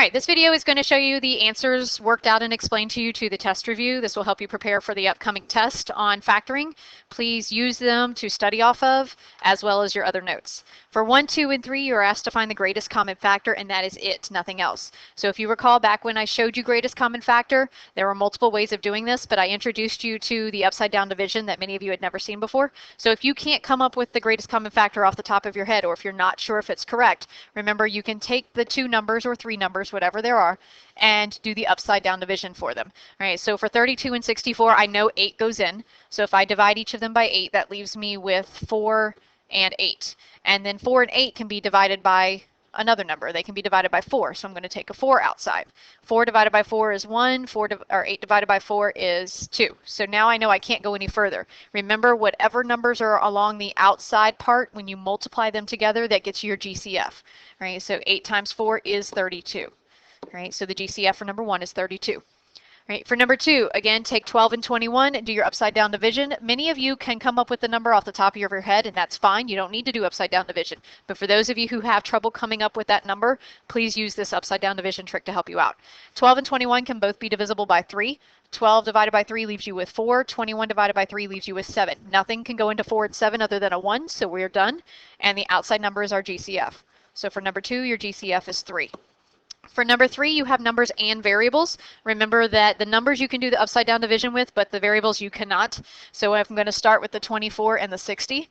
right, this video is going to show you the answers worked out and explained to you to the test review. This will help you prepare for the upcoming test on factoring. Please use them to study off of, as well as your other notes. For 1, 2, and 3, you are asked to find the greatest common factor, and that is it, nothing else. So if you recall back when I showed you greatest common factor, there were multiple ways of doing this, but I introduced you to the upside down division that many of you had never seen before. So if you can't come up with the greatest common factor off the top of your head, or if you're not sure if it's correct, remember you can take the 2 numbers or 3 numbers, whatever there are, and do the upside down division for them. All right, so for 32 and 64, I know 8 goes in. So if I divide each of them by 8, that leaves me with 4 and 8. And then 4 and 8 can be divided by another number. They can be divided by 4. So I'm going to take a 4 outside. 4 divided by 4 is 1. 8 divided by 4 is 2. So now I know I can't go any further. Remember, whatever numbers are along the outside part, when you multiply them together, that gets you your GCF. Right? So 8 times 4 is 32. Right? So the GCF for number 1 is 32. Right, for number 2, again, take 12 and 21 and do your upside down division. Many of you can come up with the number off the top of your head, and that's fine. You don't need to do upside down division. But for those of you who have trouble coming up with that number, please use this upside down division trick to help you out. 12 and 21 can both be divisible by 3. 12 divided by 3 leaves you with 4. 21 divided by 3 leaves you with 7. Nothing can go into 4 and 7 other than a 1, so we're done. And the outside number is our GCF. So for number 2, your GCF is 3. For number 3, you have numbers and variables. Remember that the numbers you can do the upside down division with, but the variables you cannot. So I'm going to start with the 24 and the 60.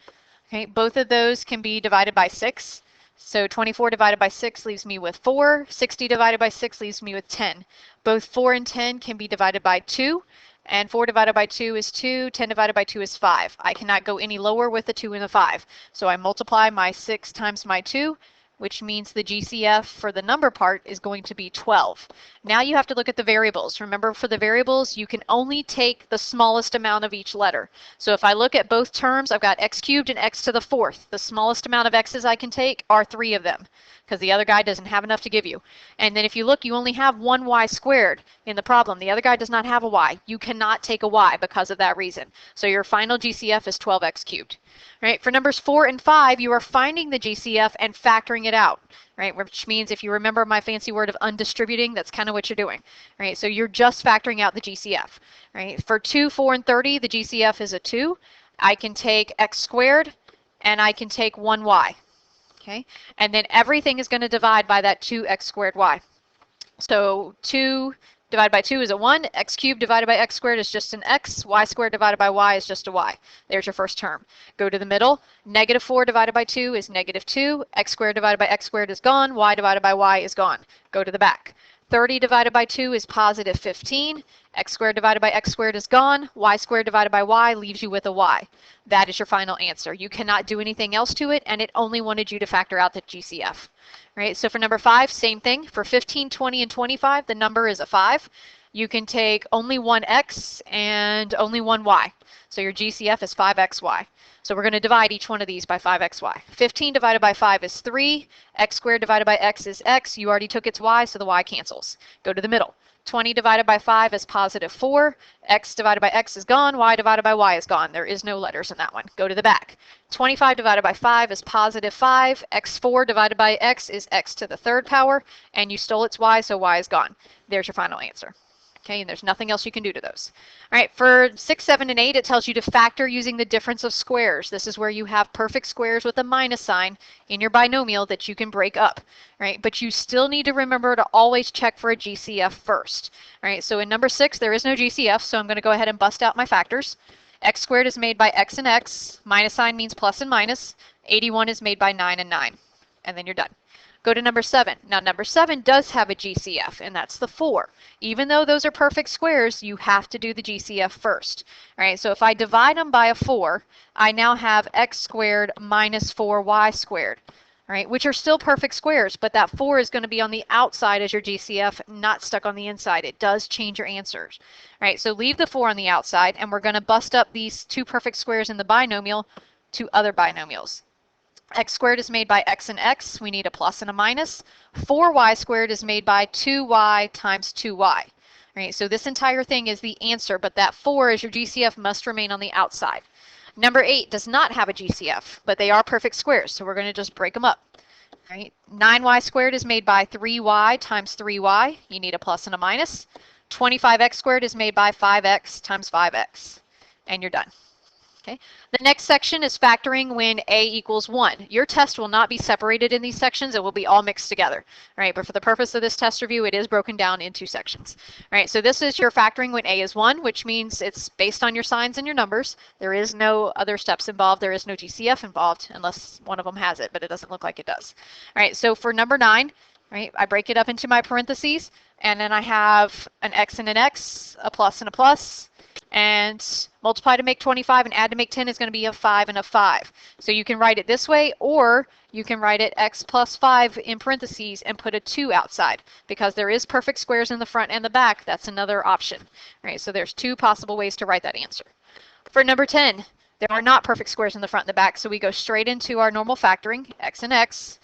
Okay, both of those can be divided by 6. So 24 divided by 6 leaves me with 4. 60 divided by 6 leaves me with 10. Both 4 and 10 can be divided by 2. And 4 divided by 2 is 2. 10 divided by 2 is 5. I cannot go any lower with the 2 and the 5. So I multiply my 6 times my 2, which means the GCF for the number part is going to be 12. Now you have to look at the variables. Remember, for the variables, you can only take the smallest amount of each letter. So if I look at both terms, I've got x cubed and x to the 4th. The smallest amount of x's I can take are 3 of them, because the other guy doesn't have enough to give you. And then if you look, you only have 1 y squared in the problem. The other guy does not have a y. You cannot take a y because of that reason. So your final GCF is 12x cubed. Right? For numbers 4 and 5, you are finding the GCF and factoring it out. Right? Which means if you remember my fancy word of undistributing, that's kind of what you're doing. Right? So you're just factoring out the GCF. Right? For 2, 4, and 30, the GCF is a 2. I can take x squared and I can take 1y. Okay? And then everything is going to divide by that 2x squared y. So 2 divided by 2 is a 1. X cubed divided by x squared is just an x. Y squared divided by y is just a y. There's your first term. Go to the middle. Negative 4 divided by 2 is negative 2. X squared divided by x squared is gone. Y divided by y is gone. Go to the back. 30 divided by 2 is positive 15. X squared divided by x squared is gone. Y squared divided by y leaves you with a y. That is your final answer. You cannot do anything else to it, and it only wanted you to factor out the GCF. Right? So for number 5, same thing. For 15, 20, and 25, the number is a 5. You can take only one x and only one y. So your GCF is 5xy. So we're going to divide each one of these by 5xy. 15 divided by 5 is 3. X squared divided by x is x. You already took its y, so the y cancels. Go to the middle. 20 divided by 5 is positive 4. X divided by x is gone. Y divided by y is gone. There is no letters in that one. Go to the back. 25 divided by 5 is positive 5. X4 divided by x is x to the 3rd power. And you stole its y, so y is gone. There's your final answer. Okay, and there's nothing else you can do to those. All right, for 6, 7, and 8, it tells you to factor using the difference of squares. This is where you have perfect squares with a minus sign in your binomial that you can break up. Right, but you still need to remember to always check for a GCF first. All right, so in number 6, there is no GCF, so I'm going to go ahead and bust out my factors. X squared is made by x and x. Minus sign means plus and minus. 81 is made by 9 and 9. And then you're done. Go to number 7. Now number 7 does have a GCF, and that's the 4. Even though those are perfect squares, you have to do the GCF first. All right, so if I divide them by a 4, I now have x squared minus 4y squared. All right, which are still perfect squares, but that 4 is going to be on the outside as your GCF, not stuck on the inside. It does change your answers. All right, so leave the 4 on the outside, and we're going to bust up these 2 perfect squares in the binomial to other binomials. X squared is made by x and x. We need a plus and a minus. 4y squared is made by 2y times 2y. Right, so this entire thing is the answer, but that 4 as your GCF must remain on the outside. Number 8 does not have a GCF, but they are perfect squares, so we're going to just break them up. Right? 9y squared is made by 3y times 3y. You need a plus and a minus. 25x squared is made by 5x times 5x. And you're done. Okay. The next section is factoring when a equals 1. Your test will not be separated in these sections. It will be all mixed together. All right, but for the purpose of this test review, it is broken down into sections. All right, so this is your factoring when a is 1, which means it's based on your signs and your numbers. There is no other steps involved. There is no GCF involved unless one of them has it, but it doesn't look like it does. All right, so for number 9, right, I break it up into my parentheses, and then I have an x and an x, a plus and a plus, and multiply to make 25 and add to make 10 is going to be a 5 and a 5. So you can write it this way, or you can write it x plus 5 in parentheses and put a 2 outside. Because there is perfect squares in the front and the back, that's another option. All right, so there's 2 possible ways to write that answer. For number 10, there are not perfect squares in the front and the back, so we go straight into our normal factoring, x and x.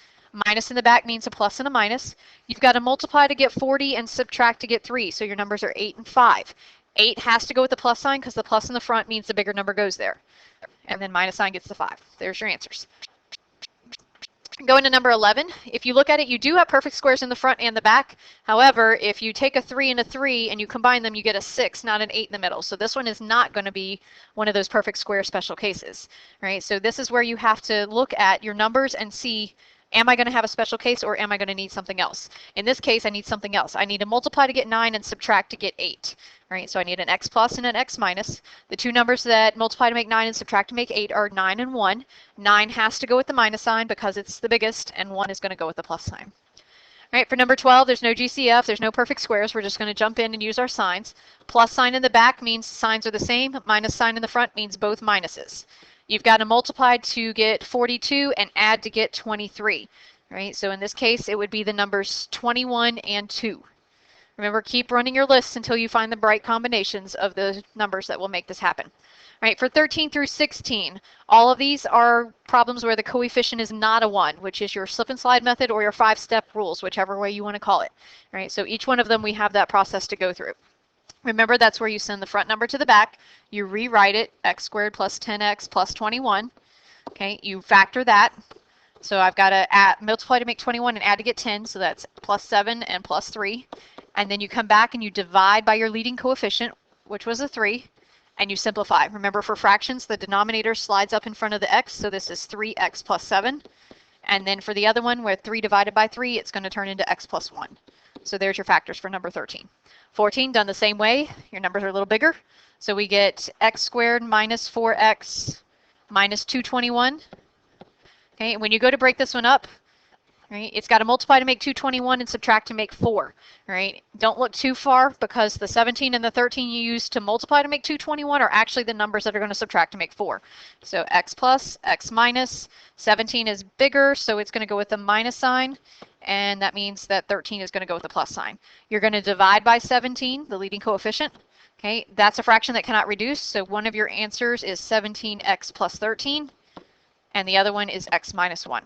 Minus in the back means a plus and a minus. You've got to multiply to get 40 and subtract to get 3, so your numbers are 8 and 5. 8 has to go with the plus sign because the plus in the front means the bigger number goes there. And then minus sign gets the 5. There's your answers. Going to number 11, if you look at it, you do have perfect squares in the front and the back. However, if you take a 3 and a 3 and you combine them, you get a 6, not an 8 in the middle. So this one is not going to be one of those perfect square special cases. Right? So this is where you have to look at your numbers and see, am I going to have a special case or am I going to need something else? In this case, I need something else. I need to multiply to get 9 and subtract to get 8. Right, so I need an x plus and an x minus. The two numbers that multiply to make 9 and subtract to make 8 are 9 and 1. 9 has to go with the minus sign because it's the biggest, and 1 is going to go with the plus sign. All right, for number 12, there's no GCF, there's no perfect squares. We're just going to jump in and use our signs. Plus sign in the back means signs are the same. Minus sign in the front means both minuses. You've got to multiply to get 42 and add to get 23. Right, so in this case, it would be the numbers 21 and 2. Remember, keep running your lists until you find the right combinations of the numbers that will make this happen. All right, for 13 through 16, all of these are problems where the coefficient is not a 1, which is your slip and slide method or your 5-step rules, whichever way you want to call it. All right, so each one of them we have that process to go through. Remember, that's where you send the front number to the back. You rewrite it, x squared plus 10x plus 21. Okay, you factor that. So I've got to multiply to make 21 and add to get 10, so that's plus 7 and plus 3. And then you come back and you divide by your leading coefficient, which was a 3, and you simplify. Remember, for fractions, the denominator slides up in front of the x, so this is 3x plus 7. And then for the other one, where 3 divided by 3, it's going to turn into x plus 1. So there's your factors for number 13. 14, done the same way. Your numbers are a little bigger. So we get x squared minus 4x minus 221. Okay, when you go to break this one up, right, it's got to multiply to make 221 and subtract to make 4. Right? Don't look too far because the 17 and the 13 you use to multiply to make 221 are actually the numbers that are going to subtract to make 4. So x plus, x minus, 17 is bigger, so it's going to go with the minus sign, and that means that 13 is going to go with the plus sign. You're going to divide by 17, the leading coefficient. Okay, that's a fraction that cannot reduce, so one of your answers is 17x plus 13, and the other one is x minus 1.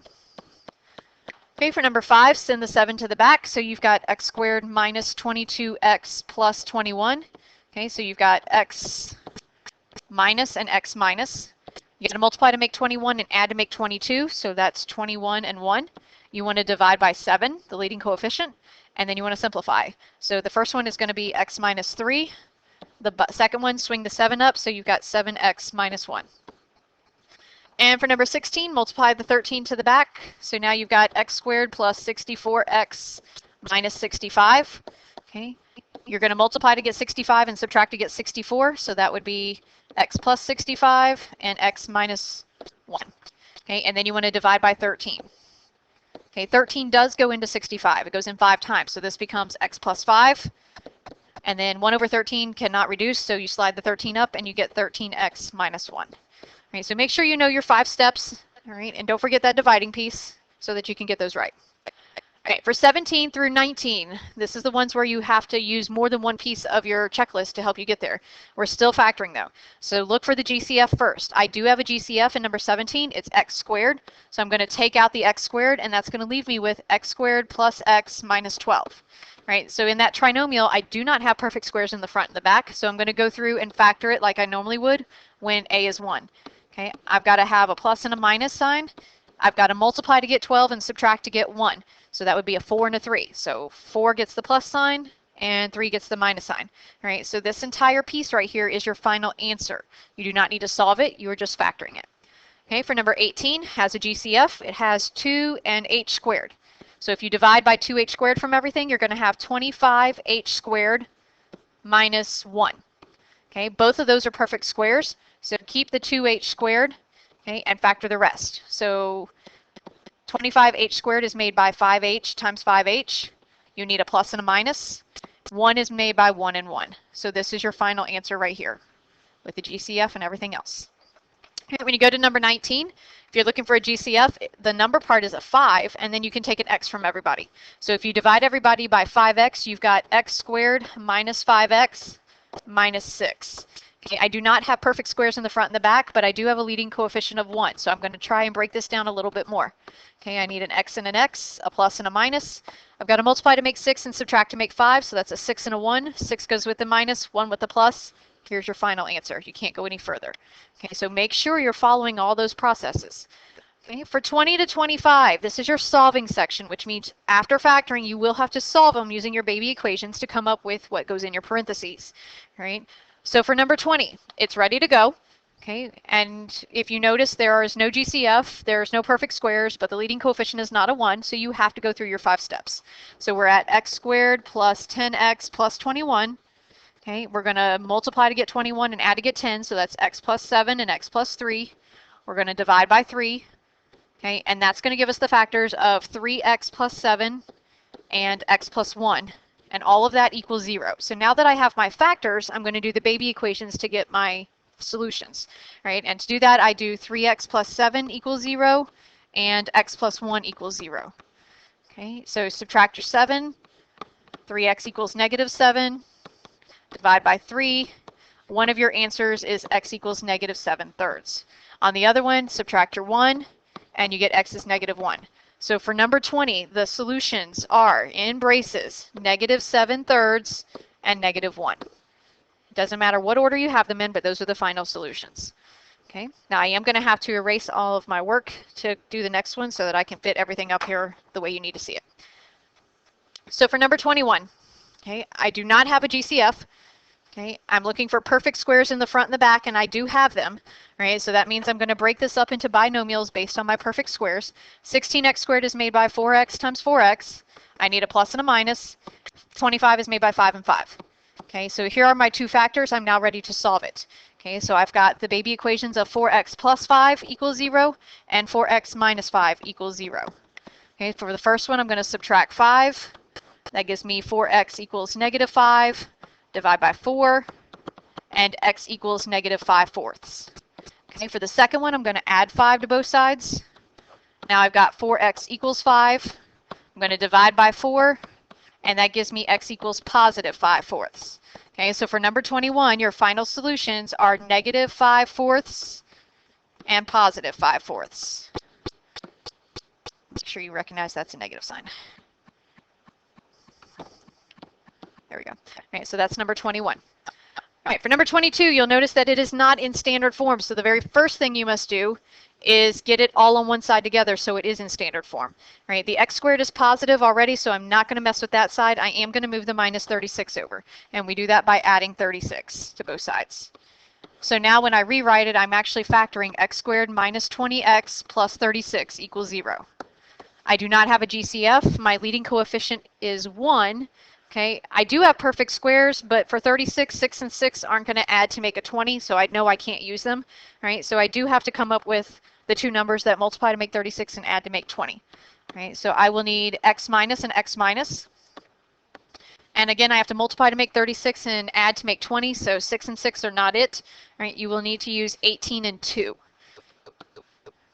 Okay, for number 5, send the 7 to the back. So you've got x squared minus 22x plus 21. Okay, so you've got x minus and x minus. You got to multiply to make 21 and add to make 22. So that's 21 and 1. You want to divide by 7, the leading coefficient, and then you want to simplify. So the first one is going to be x minus 3. The second one, swing the 7 up, so you've got 7x minus 1. And for number 16, multiply the 13 to the back. So now you've got x squared plus 64x minus 65. Okay, you're going to multiply to get 65 and subtract to get 64. So that would be x plus 65 and x minus 1. Okay, and then you want to divide by 13. Okay, 13 does go into 65. It goes in 5 times. So this becomes x plus 5. And then 1 over 13 cannot reduce, so you slide the 13 up and you get 13x minus 1. All right, so make sure you know your 5 steps, all right, and don't forget that dividing piece so that you can get those right. All right, for 17 through 19, this is the ones where you have to use more than one piece of your checklist to help you get there. We're still factoring though. So look for the GCF first. I do have a GCF in number 17. It's x squared. So I'm going to take out the x squared, and that's going to leave me with x squared plus x minus 12. Right, so in that trinomial, I do not have perfect squares in the front and the back. So I'm going to go through and factor it like I normally would when a is 1. Okay, I've got to have a plus and a minus sign. I've got to multiply to get 12 and subtract to get 1. So that would be a 4 and a 3. So 4 gets the plus sign and 3 gets the minus sign. All right, so this entire piece right here is your final answer. You do not need to solve it, you are just factoring it. Okay, for number 18, has a GCF. It has 2 and h squared. So if you divide by 2h squared from everything, you're going to have 25h squared minus 1. Okay, both of those are perfect squares, so keep the 2h squared, okay, and factor the rest. So 25h squared is made by 5h times 5h. You need a plus and a minus. 1 is made by 1 and 1. So this is your final answer right here with the GCF and everything else. Okay, when you go to number 19, if you're looking for a GCF, the number part is a 5, and then you can take an x from everybody. So if you divide everybody by 5x, you've got x squared minus 5x minus 6. Okay, I do not have perfect squares in the front and the back, but I do have a leading coefficient of 1, so I'm going to try and break this down a little bit more. Okay, I need an x and an x, a plus and a minus. I've got to multiply to make 6 and subtract to make 5, so that's a 6 and a 1. 6 goes with the minus, 1 with the plus. Here's your final answer. You can't go any further. Okay, so make sure you're following all those processes. Okay, for 20 to 25, this is your solving section, which means after factoring, you will have to solve them using your baby equations to come up with what goes in your parentheses. Right? So for number 20, it's ready to go. Okay, and if you notice, there is no GCF, there's no perfect squares, but the leading coefficient is not a 1, so you have to go through your 5 steps. So we're at x squared plus 10x plus 21. Okay, we're going to multiply to get 21 and add to get 10, so that's x plus 7 and x plus 3. We're going to divide by 3, okay, and that's going to give us the factors of 3x plus 7 and x plus 1, and all of that equals 0. So now that I have my factors, I'm going to do the baby equations to get my solutions, right? And to do that, I do 3x plus 7 equals 0 and x plus 1 equals 0. Okay, so subtract your 7, 3x equals negative 7. Divide by 3. One of your answers is x equals negative 7/3. On the other one, subtract your 1, and you get x is negative 1. So for number 20, the solutions are, in braces, negative 7/3 and negative 1. It doesn't matter what order you have them in, but those are the final solutions. Okay. Now I am going to have to erase all of my work to do the next one so that I can fit everything up here the way you need to see it. So for number 21, okay, I do not have a GCF. Okay, I'm looking for perfect squares in the front and the back, and I do have them. Right, so that means I'm going to break this up into binomials based on my perfect squares. 16x squared is made by 4x times 4x. I need a plus and a minus. 25 is made by 5 and 5. Okay, so here are my two factors. I'm now ready to solve it. Okay, so I've got the baby equations of 4x plus 5 equals 0 and 4x minus 5 equals 0. Okay, for the first one, I'm going to subtract 5. That gives me 4x equals negative 5. Divide by 4, and x equals negative 5/4. Okay, for the second one, I'm going to add 5 to both sides. Now I've got 4x equals 5. I'm going to divide by 4, and that gives me x equals positive 5/4. Okay, so for number 21, your final solutions are negative 5/4 and positive 5/4. Make sure you recognize that's a negative sign. There we go. All right, so that's number 21. All right, for number 22, you'll notice that it is not in standard form. So the very first thing you must do is get it all on one side together so it is in standard form. All right, the x squared is positive already, so I'm not going to mess with that side. I am going to move the minus 36 over, and we do that by adding 36 to both sides. So now when I rewrite it, I'm actually factoring x squared minus 20x plus 36 equals 0. I do not have a GCF. My leading coefficient is 1. Okay, I do have perfect squares, but for 36, 6 and 6 aren't going to add to make a 20, so I know I can't use them. Right, so I do have to come up with the two numbers that multiply to make 36 and add to make 20. Right, so I will need x minus and x minus. And again, I have to multiply to make 36 and add to make 20, so 6 and 6 are not it. Right, you will need to use 18 and 2.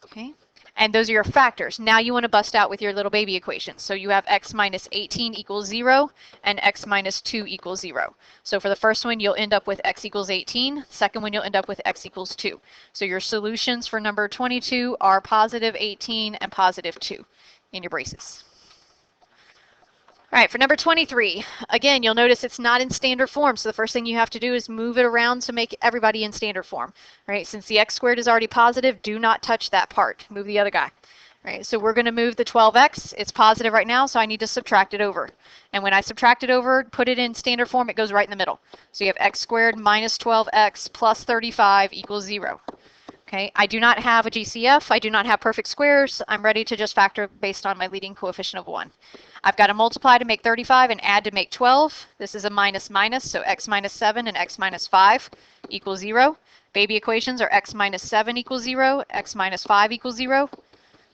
Okay. And those are your factors. Now you want to bust out with your little baby equations. So you have x minus 18 equals 0 and x minus 2 equals 0. So for the first one, you'll end up with x equals 18. Second one, you'll end up with x equals 2. So your solutions for number 22 are positive 18 and positive 2 in your braces. All right, for number 23, again, you'll notice it's not in standard form. So the first thing you have to do is move it around to make everybody in standard form. All right, since the x squared is already positive, do not touch that part. Move the other guy. Right, so we're going to move the 12x. It's positive right now, so I need to subtract it over. And when I subtract it over, put it in standard form, it goes right in the middle. So you have x squared minus 12x plus 35 equals 0. Okay, I do not have a GCF. I do not have perfect squares. I'm ready to just factor based on my leading coefficient of 1. I've got to multiply to make 35 and add to make 12. This is a minus minus, so x minus 7 and x minus 5 equals 0. Baby equations are x minus 7 equals 0, x minus 5 equals 0.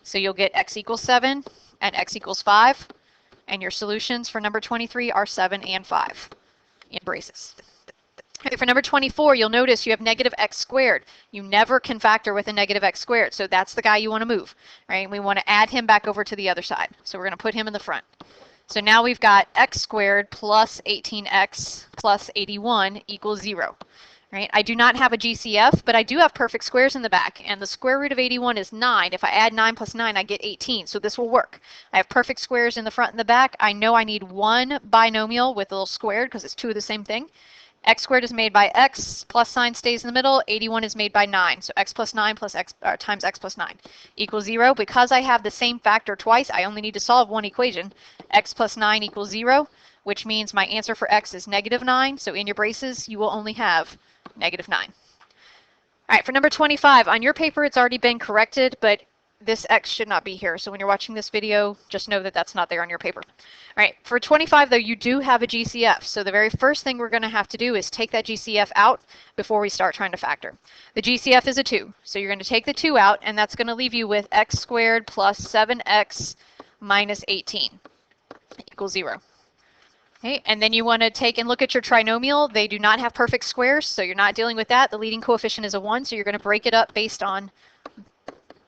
So you'll get x equals 7 and x equals 5. And your solutions for number 23 are 7 and 5 in braces. Okay, for number 24, you'll notice you have negative x squared. You never can factor with a negative x squared, so that's the guy you want to move, right? We want to add him back over to the other side, so we're going to put him in the front. So now we've got x squared plus 18x plus 81 equals 0. Right? I do not have a GCF, but I do have perfect squares in the back, and the square root of 81 is 9. If I add 9 plus 9, I get 18, so this will work. I have perfect squares in the front and the back. I know I need one binomial with a little squared because it's two of the same thing. X squared is made by x, plus sign stays in the middle, 81 is made by 9, so x plus 9 plus x times x plus 9 equals 0. Because I have the same factor twice, I only need to solve one equation. X plus 9 equals 0, which means my answer for x is negative 9, so in your braces, you will only have negative 9. All right, for number 25, on your paper it's already been corrected, but this x should not be here. So when you're watching this video, just know that that's not there on your paper. All right, for 25 though, you do have a GCF. So the very first thing we're going to have to do is take that GCF out before we start trying to factor. The GCF is a 2. So you're going to take the 2 out, and that's going to leave you with x squared plus 7x minus 18 equals 0. Okay, and then you want to take and look at your trinomial. They do not have perfect squares, so you're not dealing with that. The leading coefficient is a 1, so you're going to break it up based on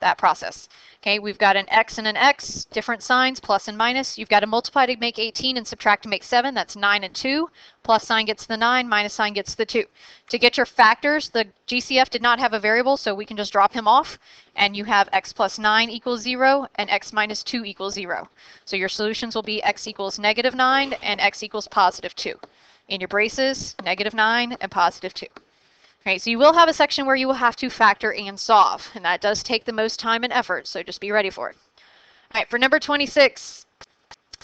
that process. Okay, we've got an x and an x, different signs, plus and minus. You've got to multiply to make 18 and subtract to make 7. That's 9 and 2. Plus sign gets the 9, minus sign gets the 2. To get your factors, the GCF did not have a variable, so we can just drop him off. And you have x plus 9 equals 0 and x minus 2 equals 0. So your solutions will be x equals negative 9 and x equals positive 2. In your braces, negative 9 and positive 2. Okay, so you will have a section where you will have to factor and solve, and that does take the most time and effort, so just be ready for it. All right, for number 26,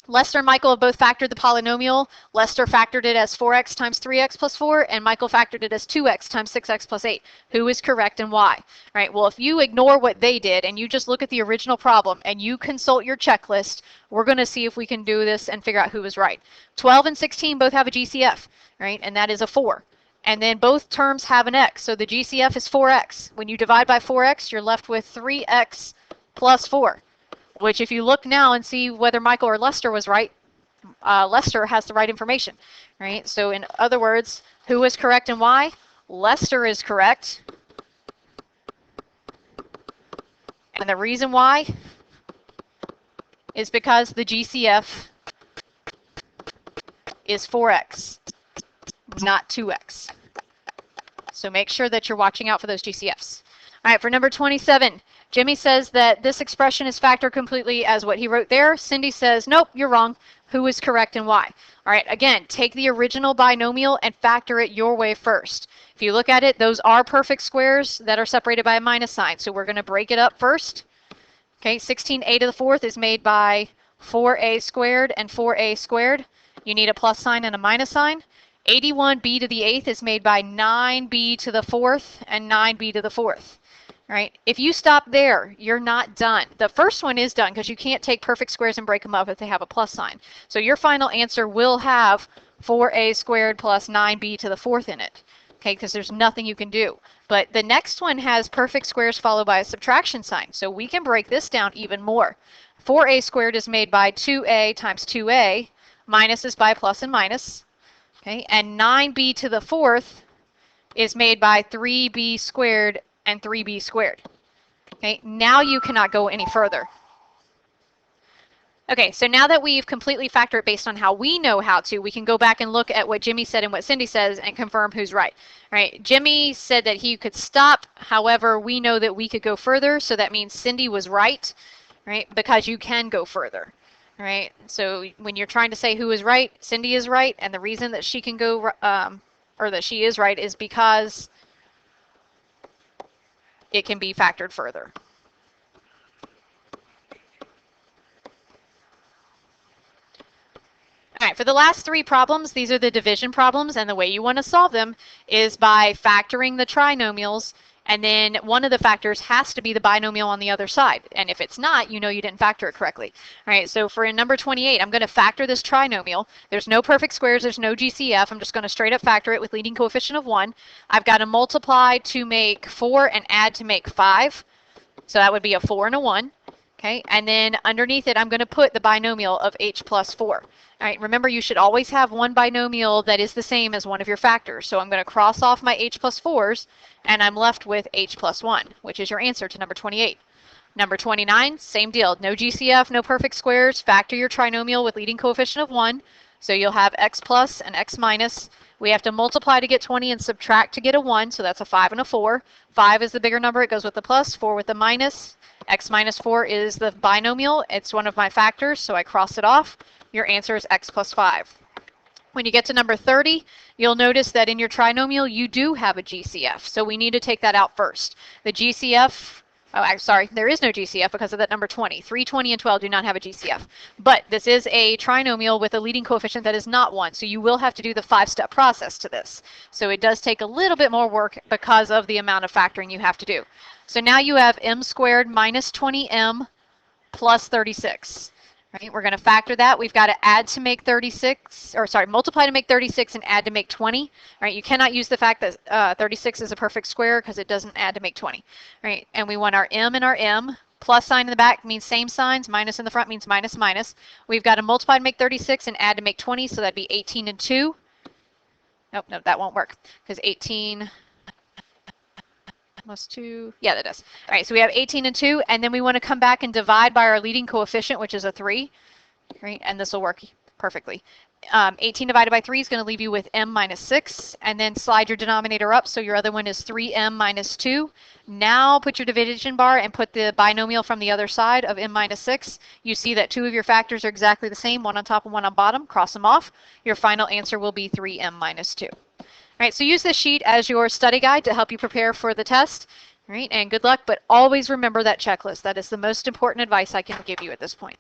Lester and Michael have both factored the polynomial. Lester factored it as 4x times 3x plus 4, and Michael factored it as 2x times 6x plus 8. Who is correct and why? All right, well, if you ignore what they did and you just look at the original problem and you consult your checklist, we're going to see if we can do this and figure out who is right. 12 and 16 both have a GCF, right, and that is a 4. And then both terms have an x, so the GCF is 4x. When you divide by 4x, you're left with 3x plus 4, which if you look now and see whether Michael or Lester was right, Lester has the right information, right? So in other words, who is correct and why? Lester is correct. And the reason why is because the GCF is 4x. Not 2x. So make sure that you're watching out for those GCFs. All right, for number 27, Jimmy says that this expression is factored completely as what he wrote there. Cindy says, nope, you're wrong. Who is correct and why? All right, again, take the original binomial and factor it your way first. If you look at it, those are perfect squares that are separated by a minus sign. So we're going to break it up first. Okay, 16a to the 4th is made by 4a squared and 4a squared. You need a plus sign and a minus sign. 81b to the 8th is made by 9b to the 4th and 9b to the 4th. All right, if you stop there, you're not done. The first one is done because you can't take perfect squares and break them up if they have a plus sign. So your final answer will have 4a squared plus 9b to the 4th in it, okay, because there's nothing you can do. But the next one has perfect squares followed by a subtraction sign, so we can break this down even more. 4a squared is made by 2a times 2a, minus is by plus and minus. Okay, and 9b to the 4th is made by 3b squared and 3b squared. Okay, now you cannot go any further. Okay, so now that we've completely factored it based on how we know how to, we can go back and look at what Jimmy said and what Cindy says and confirm who's right. All right, Jimmy said that he could stop. However, we know that we could go further, so that means Cindy was right, right? Because you can go further. All right, so when you're trying to say who is right, Cindy is right, and the reason that she can go, or that she is right, is because it can be factored further. right, for the last 3 problems, these are the division problems, and the way you want to solve them is by factoring the trinomials, and then one of the factors has to be the binomial on the other side. And if it's not, you know you didn't factor it correctly. All right, so for number 28, I'm going to factor this trinomial. There's no perfect squares, there's no GCF. I'm just going to straight up factor it with leading coefficient of 1. I've got to multiply to make 4 and add to make 5. So that would be a 4 and a 1. Okay, and then underneath it, I'm going to put the binomial of h plus 4. All right, remember you should always have one binomial that is the same as one of your factors. So I'm going to cross off my h plus 4s, and I'm left with h plus 1, which is your answer to number 28. Number 29, same deal. No GCF, no perfect squares. Factor your trinomial with leading coefficient of 1. So you'll have x plus and x minus. We have to multiply to get 20 and subtract to get a 1, so that's a 5 and a 4. 5 is the bigger number, it goes with the plus, 4 with the minus. X minus 4 is the binomial. It's one of my factors, so I cross it off. Your answer is x plus 5. When you get to number 30, you'll notice that in your trinomial, you do have a GCF, so we need to take that out first. The GCF, oh, I'm sorry, there is no GCF because of that number 20. 3, 20, and 12 do not have a GCF. But this is a trinomial with a leading coefficient that is not 1, so you will have to do the 5-step process to this. So it does take a little bit more work because of the amount of factoring you have to do. So now you have m squared minus 20m plus 36. Right? We're going to factor that. We've got to add to make 36, or sorry, multiply to make 36 and add to make 20. Right? You cannot use the fact that 36 is a perfect square because it doesn't add to make 20. Right? And we want our m and our m. Plus sign in the back means same signs. Minus in the front means minus minus. We've got to multiply to make 36 and add to make 20, so that'd be 18 and 2. Nope, no, that won't work because 18 plus 2, yeah, that does. All right, so we have 18 and 2, and then we want to come back and divide by our leading coefficient, which is a 3, right? And this will work perfectly. 18 divided by 3 is going to leave you with m minus 6, and then slide your denominator up, so your other one is 3m minus 2. Now put your division bar and put the binomial from the other side of m minus 6. You see that 2 of your factors are exactly the same, one on top and one on bottom. Cross them off. Your final answer will be 3m minus 2. All right, so use this sheet as your study guide to help you prepare for the test. All right, and good luck, but always remember that checklist. That is the most important advice I can give you at this point.